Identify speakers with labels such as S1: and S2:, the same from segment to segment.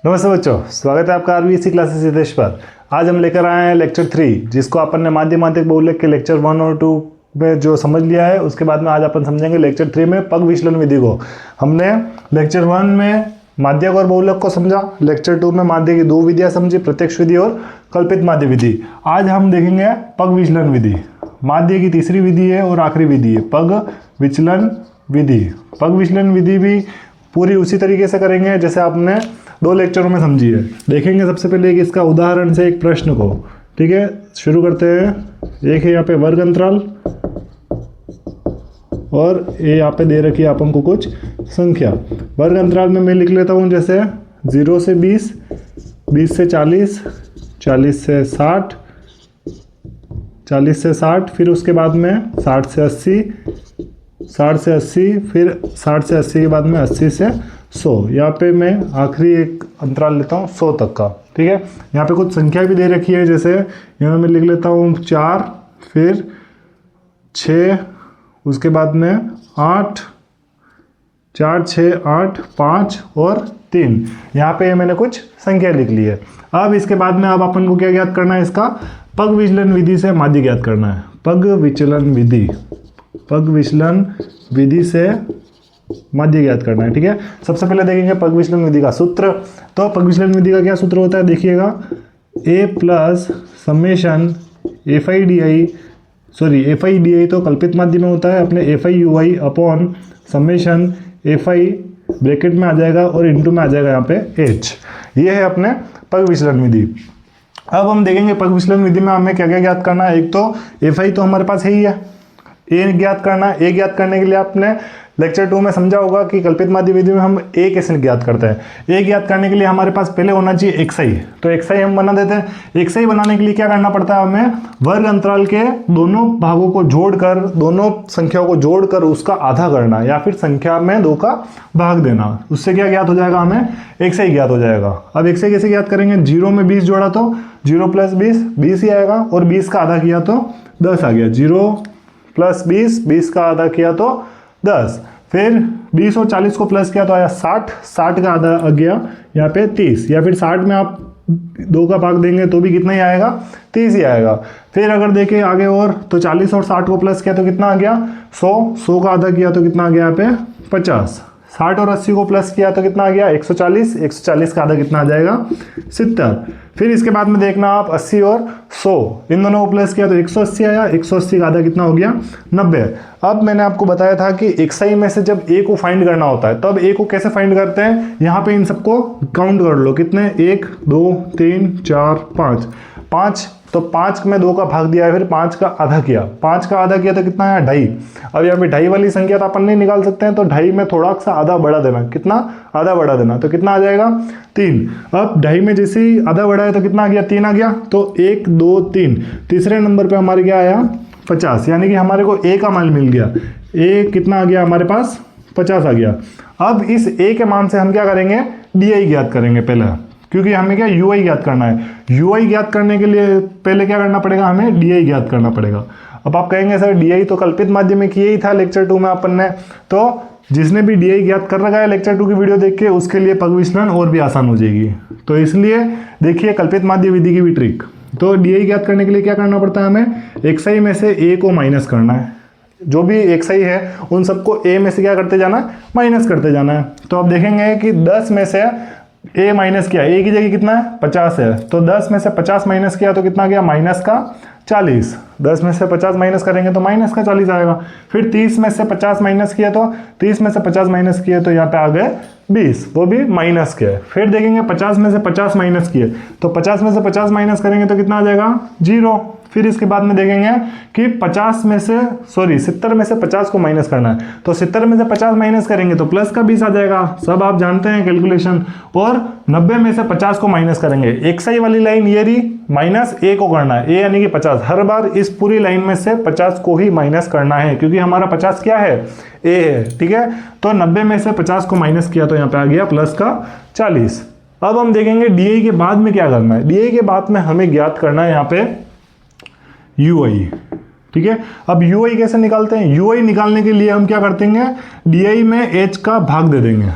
S1: नमस्ते बच्चों, स्वागत है आपका आरबीएससी क्लासेस हितेश पर। आज हम लेकर आए हैं लेक्चर 3, जिसको अपन ने माध्यमांतिक बहुलक के लेक्चर 1 और 2 में जो समझ लिया है, उसके बाद में आज अपन समझेंगे लेक्चर 3 में पग विचलन विधि को। हमने लेक्चर 1 में माध्यक और बहुलक को समझा, लेक्चर 2 में माध्य की दो विधियाँ समझी, प्रत्यक्ष विधि और कल्पित माध्य विधि। आज हम देखेंगे पग विचलन विधि। माध्य की तीसरी विधि है और आखिरी विधि है पग विचलन विधि। पग विचलन विधि भी पूरी उसी तरीके से करेंगे जैसे आपने 2 लेक्चरों में समझी है। देखेंगे सबसे पहले कि इसका उदाहरण से एक प्रश्न को। ठीक है, शुरू करते हैं। एक है यहाँ पे वर्ग अंतराल और ये यहाँ पे दे रखी है अपन को कुछ संख्या। वर्ग अंतराल में मैं लिख लेता हूँ जैसे 0 से 20, 20 से 40, 40 से 60, 40 से 60, फिर उसके बाद में 60 से 80, 60 से 80, फिर 60 से 80 के बाद में 80 से 100। यहाँ पे मैं आखिरी एक अंतराल लेता हूँ 100 तक का। ठीक है, यहाँ पे कुछ संख्या भी दे रखी है, जैसे यहाँ मैं लिख लेता हूँ 4, फिर 6, उसके बाद में 8, 4, 6, 8, 5 और 3। यहाँ पे मैंने कुछ संख्या लिख ली है। अब इसके बाद में अब अपन को क्या ज्ञात करना है, इसका पग विचलन विधि से माध्य ज्ञात करना है। पग विचलन विधि, पग विचलन विधि से माध्य ज्ञात करना है। ठीक है, सबसे पहले देखेंगे पग विचलन विधि का सूत्र। तो पग विचलन विधि का क्या सूत्र होता है, देखिएगा, a plus summation F I D I तो कल्पित माध्य में होता है, अपने F I you I upon summation F I bracket में आ जाएगा और इंटू में आ जाएगा यहाँ पे h। ये है अपने पग विचलन विधि। अब हम देखेंगे पग विचलन विधि में हमें क्या क्या ज्ञात करना है। एक तो एफ आई तो हमारे पास है ही है, ए ज्ञात करना है। ए ज्ञात करने के लिए आपने लेक्चर 2 में समझा होगा कि कल्पित माध्य विधि में हम ए कैसे ज्ञात करते हैं। ए ज्ञात करने के लिए हमारे पास पहले होना चाहिए एक्सआई, तो एक्सआई हम बना देते हैं। एक्सआई बनाने के लिए क्या करना पड़ता है, हमें वर्ग अंतराल के दोनों भागों को जोड़कर, दोनों संख्याओं को जोड़कर उसका आधा करना, या फिर संख्या में 2 का भाग देना। उससे क्या ज्ञात हो जाएगा, हमें एक्सआई ज्ञात हो जाएगा। अब एक्सआई कैसे ज्ञात करेंगे, 0 में 20 जोड़ा तो 0 प्लस 20, 20 ही आएगा, और 20 का आधा किया तो 10 आ गया। 0 प्लस 20, 20 का आधा किया तो 10, फिर 20 और 40 को प्लस किया तो आया 60, 60 का आधा आ गया यहाँ पे 30, या फिर 60 में आप 2 का भाग देंगे तो भी कितना ही आएगा, 30 ही आएगा। फिर अगर देखें आगे और, तो 40 और 60 को प्लस किया तो कितना आ गया, 100, 100 का आधा किया तो कितना आ गया यहाँ पे 50, 60 और 80 को प्लस किया तो कितना आ गया 140, 140 का आधा कितना आ जाएगा 70। फिर इसके बाद में देखना आप 80 और 100 इन दोनों को प्लस किया तो 180 आया, 180 का आधा कितना हो गया 90। अब मैंने आपको बताया था कि एक्सआई में से जब ए को फाइंड करना होता है तब ए को कैसे फाइंड करते हैं। यहाँ पे इन सबको काउंट कर लो, कितने, 1 2 3 4 5, 5, तो 5 में 2 का भाग दिया है, फिर 5 का आधा किया, 5 का आधा किया तो कितना है 2.5। अब यहाँ पे 2.5 वाली संख्या तो अपन नहीं निकाल सकते हैं, तो 2.5 में थोड़ा सा आधा बढ़ा देना, कितना, आधा बढ़ा देना, तो कितना आ जाएगा 3। अब 2.5 में जैसे ही आधा बढ़ा है तो कितना आ गया, 3 आ गया, तो 1 2 3, तीसरे नंबर पे हमारे क्या आया 50, यानी कि हमारे को ए का मान मिल गया। ए कितना आ गया हमारे पास, 50 आ गया। अब इस ए के मान से हम क्या करेंगे, डी आई ज्ञात करेंगे पहले, क्योंकि हमें क्या यू आई ज्ञात करना है। यू आई ज्ञात करने के लिए पहले क्या करना पड़ेगा, हमें डी आई ज्ञात करना पड़ेगा। अब आप कहेंगे सर डी आई तो कल्पित माध्य में किया ही था लेक्चर 2 में अपन ने, तो जिसने भी डी आई ज्ञात कर रखा है लेक्चर 2 की वीडियो देख के, उसके लिए पग विचलन और भी आसान हो जाएगी। तो इसलिए देखिए कल्पित माध्य विधि की भी ट्रिक। तो डी आई ज्ञात करने के लिए क्या करना पड़ता है, हमें एक्सआई में से ए को माइनस करना है। जो भी एक्सआई है उन सबको ए में से क्या करते जाना है, माइनस करते जाना है। तो आप देखेंगे कि 10 में से ए माइनस किया, ए की जगह कितना है 50 है, तो 10 में से 50 माइनस किया तो कितना गया, माइनस का 40। 10 में से 50 माइनस करेंगे तो माइनस का 40 आएगा। फिर 30 में से 50 माइनस किया तो 30 में से 50 माइनस किए तो यहाँ पे आ गए 20, वो भी माइनस के। फिर देखेंगे 50 में से 50 माइनस किए तो 50 में से 50 माइनस करेंगे तो कितना आ जाएगा 0। फिर इसके बाद में देखेंगे कि 70 में से 50 को माइनस करना है, तो 70 में से 50 माइनस करेंगे तो प्लस का 20 आ जाएगा, सब आप जानते हैं कैलकुलेशन। और 90 में से 50 को माइनस करेंगे, एक्सआई वाली लाइन ये रही, माइनस ए को करना है, ए यानी कि 50, हर बार इस पूरी लाइन में से 50 को ही माइनस करना है, क्योंकि हमारा 50 क्या है, ए है। ठीक है, तो 90 में से 50 को माइनस किया तो यहाँ पे आ गया प्लस का 40। अब हम देखेंगे डीआई के बाद में क्या करना है। डीआई के बाद में हमें ज्ञात करना है यहाँ पे यू आई। ठीक है, अब यू आई कैसे निकालते हैं, यू आई निकालने के लिए हम क्या करते हैं, डी आई में एच का भाग दे देंगे।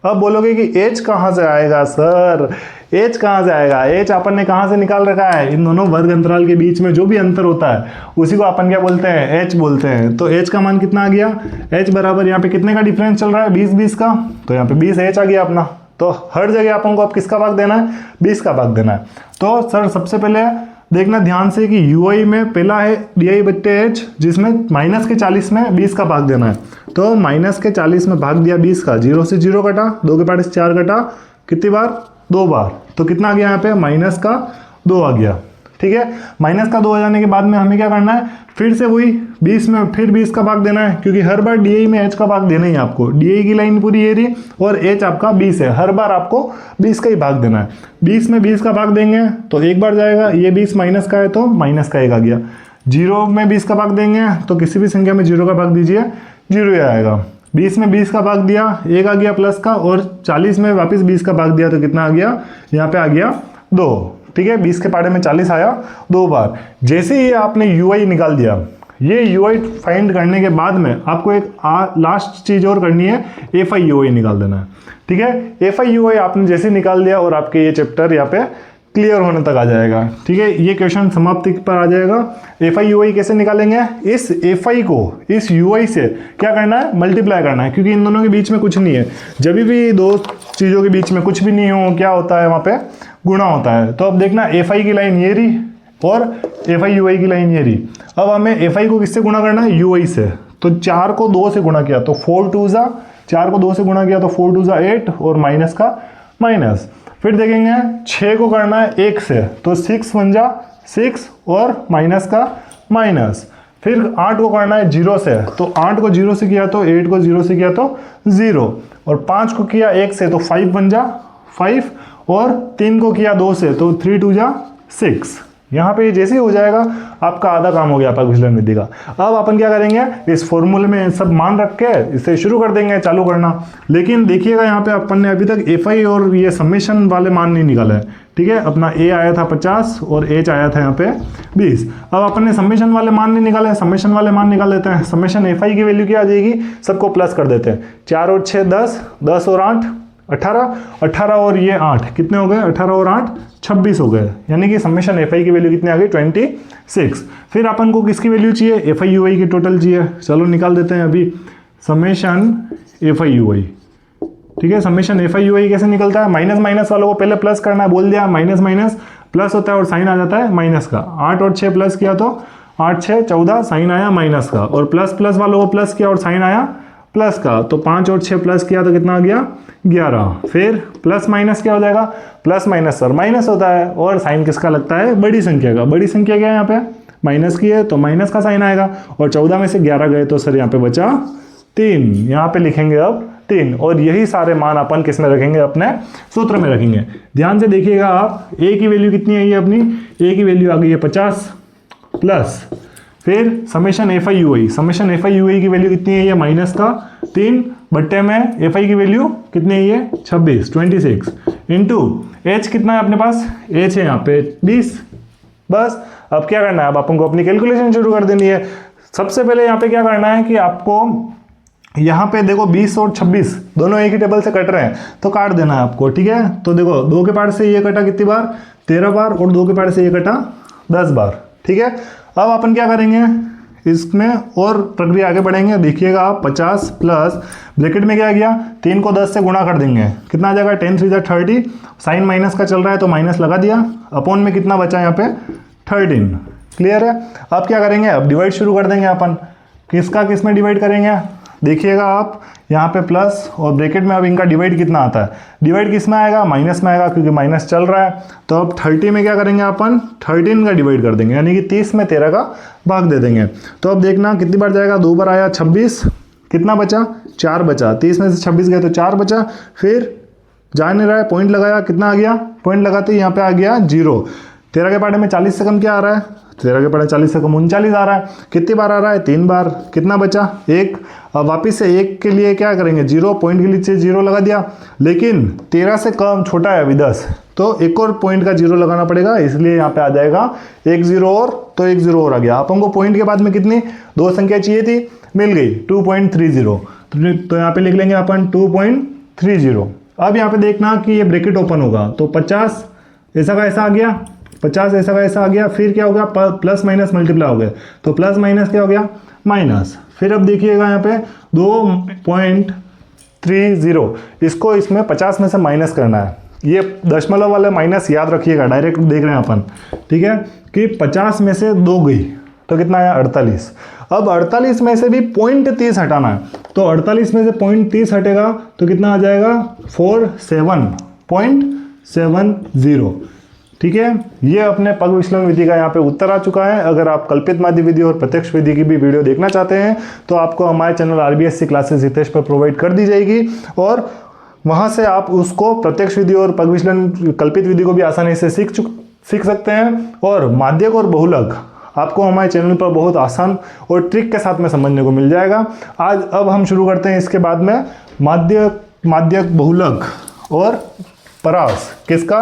S1: अब बोलोगे कि एच कहाँ से आएगा सर, एच कहाँ से आएगा? एच अपन ने कहाँ से निकाल रखा है? इन दोनों वर्ग अंतराल के बीच में जो भी अंतर होता है उसी को अपन क्या बोलते हैं? एच बोलते हैं। तो एच का मान कितना आ गया? एच बराबर यहाँ पे कितने का डिफरेंस चल रहा है? 20-20 का। तो यहाँ पे 20 एच आ गया अपना। तो हर जगह अपन को अब किसका भाग देना है? 20 का भाग देना है। तो सर सबसे पहले देखना ध्यान से कि ui में पहला है डी बट्टे एच, जिसमें माइनस के 40 में 20 का भाग देना है। तो माइनस के 40 में भाग दिया 20 का, 0 से 0 कटा, 2 के पार्ट से 4 कटा, कितनी बार? 2 बार। तो कितना आ गया यहाँ पे? माइनस का 2 आ गया। ठीक है, माइनस का 2 आ जाने के बाद में हमें क्या करना है? फिर से वही 20 में फिर 20 का भाग देना है, क्योंकि हर बार डी में एच का भाग देना ही आपको। डी की लाइन पूरी ये रही और एच आपका 20 है, हर बार आपको 20 का ही भाग देना है। 20 में 20 का भाग देंगे तो एक बार जाएगा, ये 20 माइनस का है तो माइनस का 1 आ गया। 0 में 20 का भाग देंगे तो किसी भी संख्या में 0 का भाग दीजिए, 0 ही आएगा। 20 में 20 का भाग दिया, 1 आ गया प्लस का, और 40 में वापस 20 का भाग दिया तो कितना आ गया? यहाँ पे आ गया 2। ठीक है, 20 के पाड़े में 40 आया 2 बार। जैसे ही आपने ui निकाल दिया, ये ui फाइंड करने के बाद में आपको एक लास्ट चीज और करनी है, fi ui निकाल देना है। ठीक है, fi ui आपने जैसे निकाल दिया और आपके ये चैप्टर यहाँ पे क्लियर होने तक आ जाएगा। ठीक है, ये क्वेश्चन समाप्ति पर आ जाएगा। fi ui कैसे निकालेंगे? इस fi को इस ui से क्या करना है? मल्टीप्लाई करना है, क्योंकि इन दोनों के बीच में कुछ नहीं है। जब भी दो चीज़ों के बीच में कुछ भी नहीं हो, क्या होता है? वहाँ पे गुणा होता है। तो अब देखना, fi की लाइन ये रही और fi ui की लाइन ये रही। अब हमें fi को किससे गुणा करना है? ui से। तो 4 को 2 से गुणा किया तो 4 2 जा, 4 को 2 से गुणा किया तो 4 2 जा 8, और माइनस का माइनस। फिर देखेंगे 6 को करना है 1 से, तो 6 1 जा 6, और माइनस का माइनस। फिर 8 को करना है 0 से, तो 8 को 0 से किया तो 8 को 0 से किया तो 0, और 5 को किया 1 से तो 5 1 जा 5, और 3 को किया 2 से तो 3 2 जा 6। यहाँ पे जैसे ही हो जाएगा आपका आधा काम हो गया आपका विचलन विधि का। अब अपन क्या करेंगे? इस फॉर्मूले में सब मान रख के इसे शुरू कर देंगे चालू करना। लेकिन देखिएगा यहाँ पे अपन ने अभी तक fi और ये समेशन वाले मान नहीं निकाले हैं। ठीक है, अपना a आया था 50 और h आया था यहाँ पे 20। अब अपन ने समेशन वाले मान नहीं निकाले, समेशन वाले मान निकाल लेते हैं। समेशन fi की वैल्यू क्या आ जाएगी? सबको प्लस कर देते हैं। 4 और 6 10, 10 और 8 18, 18 और ये 8 कितने हो गए? 18 और 8 26 हो गए। यानी कि समेशन fi की वैल्यू कितनी आ गई? 26। फिर अपन को किसकी वैल्यू चाहिए? fi ui की टोटल चाहिए। चलो निकाल देते हैं अभी समेशन fi ui। ठीक है, समेशन fi ui कैसे निकलता है? माइनस माइनस वालों को पहले प्लस करना है, बोल दिया माइनस माइनस प्लस होता है और साइन आ जाता है माइनस का। 8 और 6 प्लस किया तो 8 6 14, साइन आया माइनस का, और प्लस प्लस वालों को प्लस किया और साइन आया प्लस का। तो 5 और 6 प्लस किया तो कितना आ गया? 11। फिर प्लस माइनस क्या हो जाएगा? प्लस माइनस सर माइनस होता है, और साइन किसका लगता है? बड़ी संख्या का। बड़ी संख्या क्या है यहाँ पे? माइनस की है तो माइनस का साइन आएगा, और 14 में से 11 गए तो सर यहाँ पे बचा 3। यहाँ पे लिखेंगे अब 3, और यही सारे मान अपन किस में रखेंगे? अपने सूत्र में रखेंगे। ध्यान से देखिएगा आप, a की वैल्यू कितनी आई है अपनी? a की वैल्यू आ गई है 50 प्लस, फिर summation fi ui, summation fi ui की वैल्यू कितनी है? माइनस का 3 बट्टे में fi की वैल्यू कितनी है? 26 इंटू h कितना है अपने पास? h है यहाँ पे 20। बस अब क्या करना है? अब अपन को अपनी कैलकुलेशन शुरू कर देनी है। सबसे पहले यहाँ पे क्या करना है कि आपको यहाँ पे देखो 20 और 26 दोनों एक ही टेबल से कट रहे हैं, तो काट देना है आपको। ठीक है, तो देखो 2 के पार्ट से ये कटा कितनी बार? 13 बार, और 2 के पार्ट से ये कटा 10 बार। ठीक है, अब अपन क्या करेंगे? इसमें और प्रक्रिया आगे बढ़ेंगे। देखिएगा आप 50 प्लस ब्रैकेट में क्या गया? 3 को 10 से गुणा कर देंगे, कितना आ जाएगा? 10 3 30। साइन माइनस का चल रहा है तो माइनस लगा दिया, अपॉन में कितना बचा यहाँ पे? 13। क्लियर है? अब क्या करेंगे? अब डिवाइड शुरू कर देंगे अपन। किसका किस में डिवाइड करेंगे? देखिएगा आप यहाँ पे प्लस और ब्रैकेट में अब इनका डिवाइड कितना आता है? डिवाइड किस में आएगा? माइनस में आएगा, क्योंकि माइनस चल रहा है। तो अब 30 में क्या करेंगे अपन? 13 का डिवाइड कर देंगे, यानी कि 30 में 13 का भाग दे देंगे। तो अब देखना कितनी बार जाएगा? 2 बार आया 26, कितना बचा? 4 बचा। 30 में से 26 गए तो 4 बचा। फिर जा नहीं रहा है, पॉइंट लगाया, कितना आ गया? पॉइंट लगाते ही यहाँ पे आ गया 0। 13 के पार्ट में 40 से कम क्या आ रहा है? 13 के पार्ट 40 से कम 39 आ रहा है। कितनी बार आ रहा है? 3 बार। कितना बचा? 1। अब वापिस से 1 के लिए क्या करेंगे? 0, पॉइंट के लिए 0 लगा दिया, लेकिन 13 से कम छोटा है अभी 10, तो एक और पॉइंट का 0 लगाना पड़ेगा, इसलिए यहाँ पे आ जाएगा 1 0 और, तो 1 0 और आ गया। अपन को पॉइंट के बाद में कितनी 2 संख्या चाहिए थी? मिल गई 2.30। तो यहाँ पे लिख लेंगे अपन 30। अब यहाँ पे देखना कि ये ब्रैकेट ओपन होगा तो 50 ऐसा का ऐसा आ गया, 50 ऐसा का ऐसा आ गया, फिर क्या हो गया प्लस माइनस मल्टीप्लाई हो गया, तो प्लस माइनस क्या हो गया माइनस। फिर अब देखिएगा यहाँ पे 2.30, इसको इसमें 50 में से माइनस करना है। ये दशमलव वाले माइनस याद रखिएगा, डायरेक्ट देख रहे हैं अपन, ठीक है, कि 50 में से 2 गई तो कितना आया 48। अब 48 में से भी 0.30 हटाना है, तो 48 में से 0.30 हटेगा तो कितना आ जाएगा 47.70। ठीक है, ये अपने पग विचलन विधि का यहाँ पे उत्तर आ चुका है। अगर आप कल्पित माध्य विधि और प्रत्यक्ष विधि की भी वीडियो देखना चाहते हैं तो आपको हमारे चैनल RBSC क्लासेस हितेश पर प्रोवाइड कर दी जाएगी, और वहाँ से आप उसको प्रत्यक्ष विधि और पग विचलन कल्पित विधि को भी आसानी से सीख सकते हैं। और माध्यक और बहुलक आपको हमारे चैनल पर बहुत आसान और ट्रिक के साथ में समझने को मिल जाएगा। अब हम शुरू करते हैं इसके बाद में माध्यक बहुलक और परास किसका